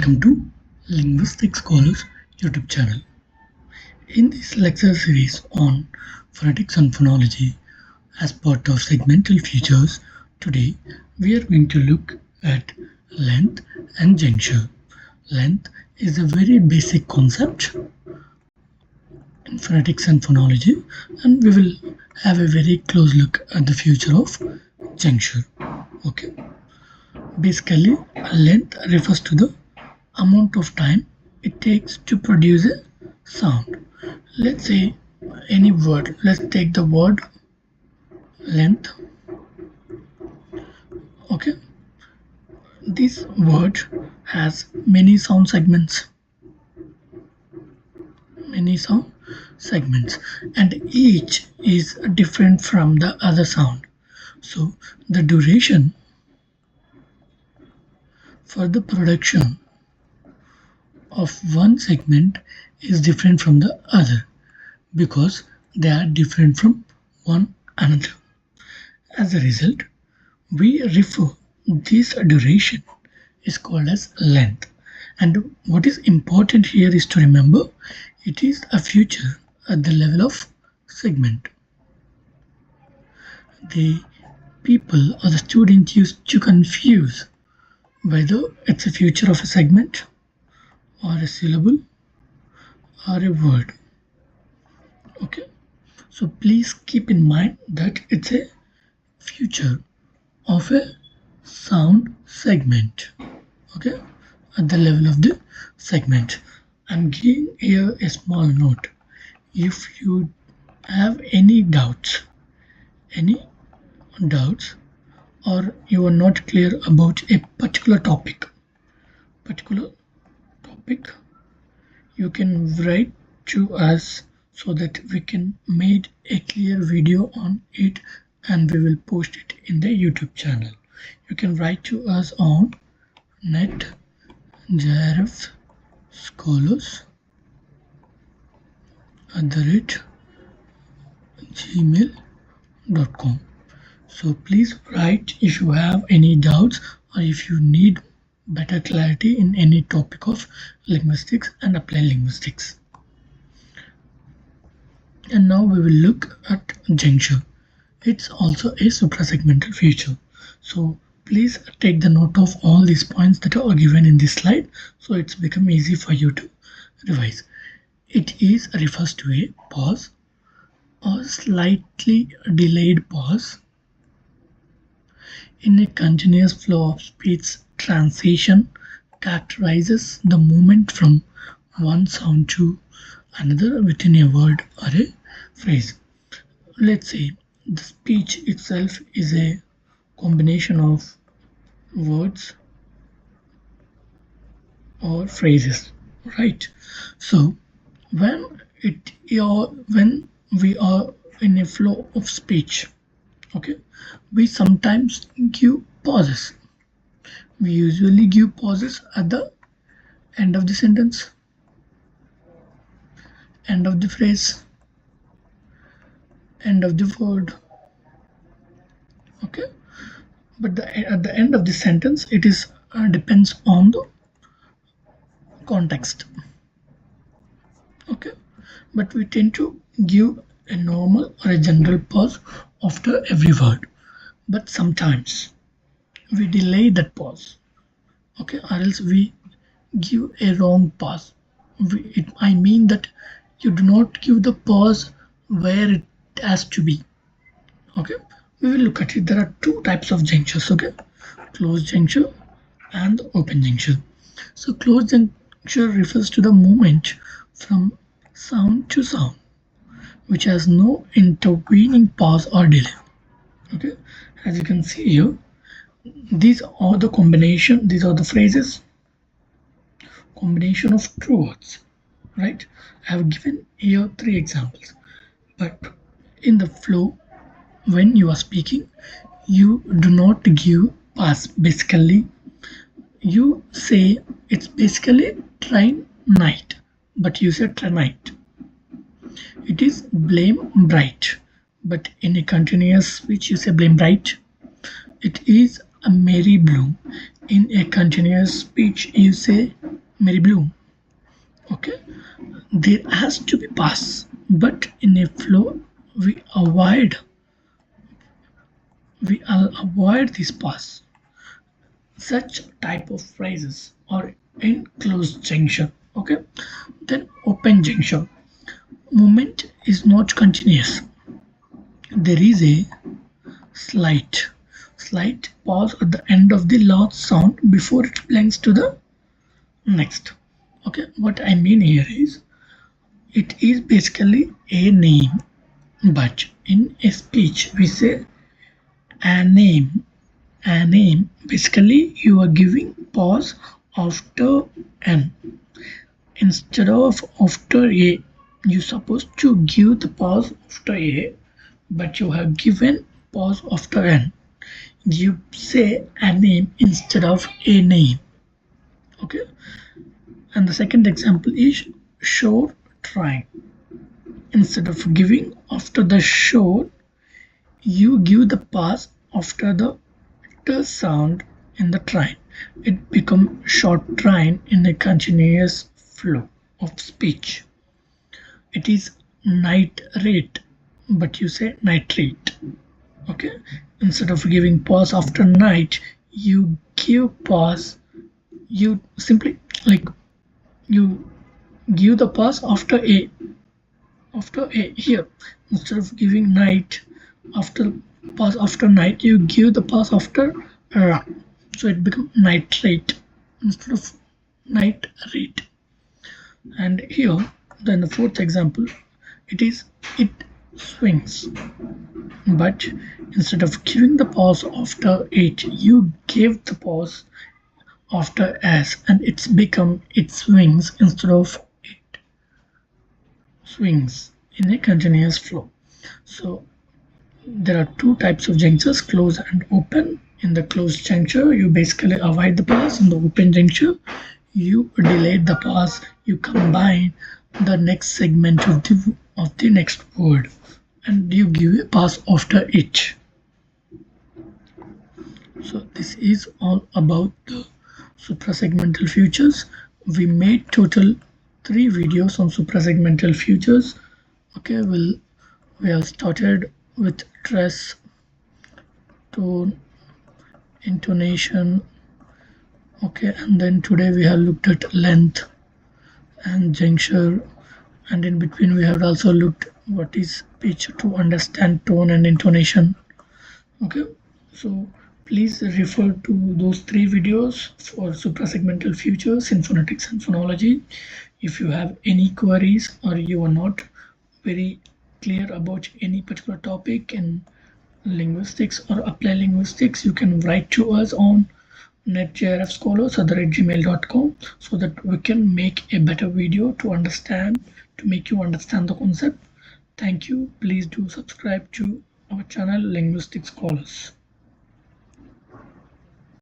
Welcome to Linguistic Scholars YouTube channel. In this lecture series on phonetics and phonology as part of segmental features, today we are going to look at length and juncture. Length is a very basic concept in phonetics and phonology, and we will have a very close look at the future of juncture. Okay. Basically, length refers to the amount of time it takes to produce a sound. Let's say any word. Let's take the word length. Okay. This word has many sound segments. And each is different from the other sound. So the duration for the production of one segment is different from the other because they are different from one another. As a result, we refer this duration is called as length. And what is important here is to remember it is a feature at the level of segment. The people or the students used to confuse whether it's a feature of a segment or a syllable or a word. Okay, so please keep in mind that it's a feature of a sound segment. Okay, at the level of the segment. I'm giving here a small note. If you have any doubts or you are not clear about a particular topic, you can write to us so that we can make a clear video on it and we will post it in the YouTube channel. You can write to us on net JRF scholars @gmail.com. So please write if you have any doubts or if you need better clarity in any topic of linguistics and applied linguistics. And now we will look at juncture. It's also a suprasegmental feature. So please take the note of all these points that are given in this slide so it's become easy for you to revise. It refers to a pause or slightly delayed pause in a continuous flow of speech. Transition characterizes the movement from one sound to another within a word or a phrase. Let's say the speech itself is a combination of words or phrases, right? So when we are in a flow of speech, okay, we sometimes give pauses. We usually give pauses at the end of the sentence, end of the phrase, end of the word. Okay, but at the end of the sentence, it is depends on the context. Okay, but we tend to give a normal or a general pause after every word. But sometimes we delay that pause. Okay, or else we give a wrong pause. I mean that you do not give the pause where it has to be. Okay, we will look at it. There are two types of junctures. Okay, closed juncture and open juncture. So closed juncture refers to the movement from sound to sound which has no intervening pause or delay. Okay, as you can see here, these are the phrases, combination of true words, right? I have given here 3 examples, but in the flow when you are speaking you do not give pause. Basically you say it's basically train night, but you say train night. It is blame bright, but in a continuous speech you say blame bright. It is a merry bloom. In a continuous speech, you say Mary Bloom. Okay, there has to be pause, but in a flow, we avoid this pause. Such type of phrases are in closed juncture. Okay, then open juncture. Movement is not continuous. There is a slight slight pause at the end of the last sound before it blinks to the next. Okay, what I mean here is it is basically a name, but in a speech we say a name. A name, basically you are giving pause after n instead of after a. You supposed to give the pause after a, but you have given pause after n. You say a name instead of a name. Okay, and the second example is short train. Instead of giving after the short, you give the pause after the t sound in the train. It becomes short train in a continuous flow of speech. It is night rate, but you say nitrate. Okay, instead of giving pause after night, you give pause. You simply like you give the pause after a here. Instead of giving night after pause after night, you give the pause after ra. So it becomes nitrate instead of night rate. And here then the fourth example, it swings, but instead of giving the pause after it, you give the pause after s, and it's become it swings instead of it swings in a continuous flow. So there are two types of junctures, close and open. In the closed juncture, you basically avoid the pause. In the open juncture, you delay the pause. You combine the next segment of the next word, and you give a pause after it. So this is all about the suprasegmental features. We made total 3 videos on suprasegmental features. Okay, we have started with stress, tone, intonation. Okay, and then today we have looked at length and juncture, and in between we have also looked what is pitch to understand tone and intonation. Okay, so please refer to those 3 videos for suprasegmental features in phonetics and phonology. If you have any queries or you are not very clear about any particular topic in linguistics or apply linguistics, you can write to us on netjrfscholars@gmail.com so that we can make a better video to make you understand the concept. Thank you. Please do subscribe to our channel Linguistic Scholars.